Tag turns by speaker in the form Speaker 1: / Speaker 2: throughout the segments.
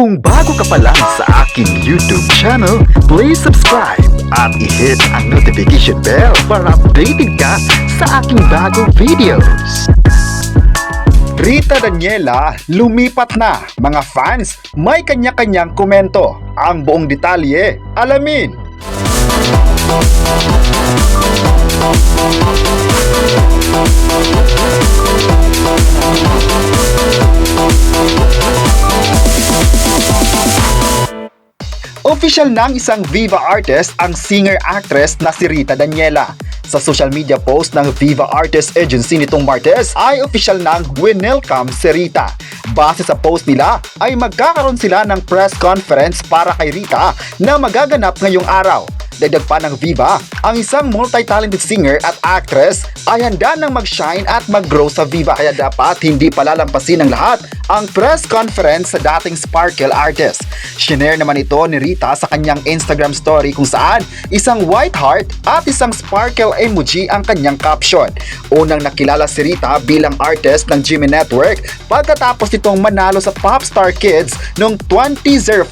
Speaker 1: Kung bago ka pa lang sa aking YouTube channel, please subscribe at i-hit ang notification bell para updated ka sa aking bagong videos. Rita Daniela, lumipat na. Mga fans, may kanya-kanyang komento. Ang buong detalye, alamin. Official ng isang Viva artist ang singer-actress na si Rita Daniela. Sa social media post ng Viva Artist Agency nitong Martes ay official nang winelcome si Rita. Base sa post nila ay magkakaroon sila ng press conference para kay Rita na magaganap ngayong araw. Dagdag pa ng Viva, ang isang multi-talented singer at actress ay handa nang mag-shine at mag-grow sa Viva, kaya dapat hindi palalampasin ng lahat ang press conference sa dating Sparkle artist. Shinare naman ito ni Rita sa kanyang Instagram story kung saan isang white heart at isang sparkle emoji ang kanyang caption. Unang nakilala si Rita bilang artist ng GMA Network pagkatapos nitong manalo sa Popstar Kids noong 2005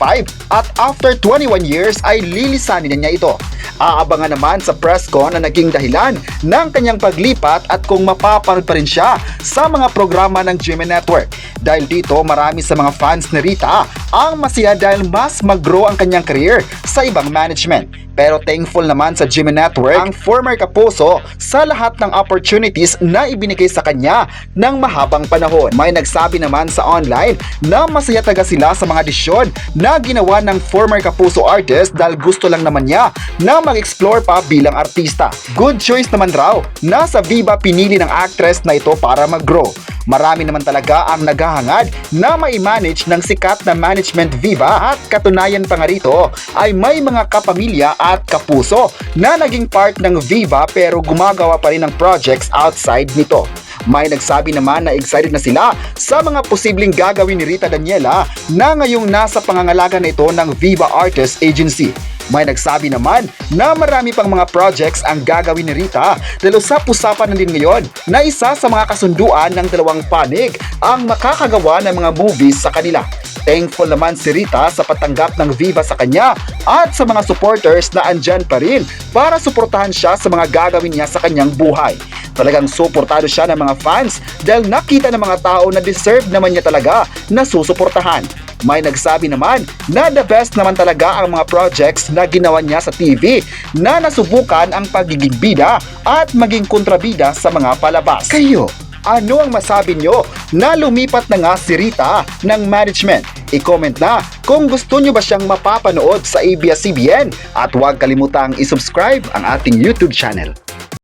Speaker 1: at after 21 years ay lilisanin niya ito. Aabangan naman sa press con na naging dahilan ng kanyang paglipat at kung mapapanood pa rin siya sa mga programa ng GMA Network. Dahil dito, marami sa mga fans ni Rita ang masaya dahil mas mag-grow ang kanyang career sa ibang management. Pero thankful naman sa GMA Network ang former kapuso sa lahat ng opportunities na ibinigay sa kanya ng mahabang panahon. May nagsabi naman sa online na masaya talaga sila sa mga desisyon na ginawa ng former kapuso artist dahil gusto lang naman niya na mag-explore pa bilang artista. Good choice naman raw na sa Viva pinili ng actress na ito para mag-grow. Marami naman talaga ang naghahangad na mai-manage ng sikat na management Viva at katunayan pa nga rito ay may mga kapamilya at kapuso na naging part ng Viva pero gumagawa pa rin ng projects outside nito. May nagsabi naman na excited na sila sa mga posibleng gagawin ni Rita Daniela na ngayong nasa pangangalaga na ito ng Viva Artist Agency. May nagsabi naman na marami pang mga projects ang gagawin ni Rita dahil usap-usapan na din ngayon na isa sa mga kasunduan ng dalawang panig ang makakagawa ng mga movies sa kanila. Thankful naman si Rita sa patanggap ng Viva sa kanya at sa mga supporters na andyan pa rin para suportahan siya sa mga gagawin niya sa kanyang buhay. Talagang suportado siya ng mga fans dahil nakita ng mga tao na deserve naman niya talaga na susuportahan. May nagsabi naman na the best naman talaga ang mga projects na ginawa niya sa TV na nasubukan ang pagiging bida at maging kontrabida sa mga palabas. Kayo, ano ang masabi nyo na lumipat na nga si Rita ng management? I-comment na kung gusto nyo ba siyang mapapanood sa ABS-CBN at huwag kalimutang i-subscribe ang ating YouTube channel.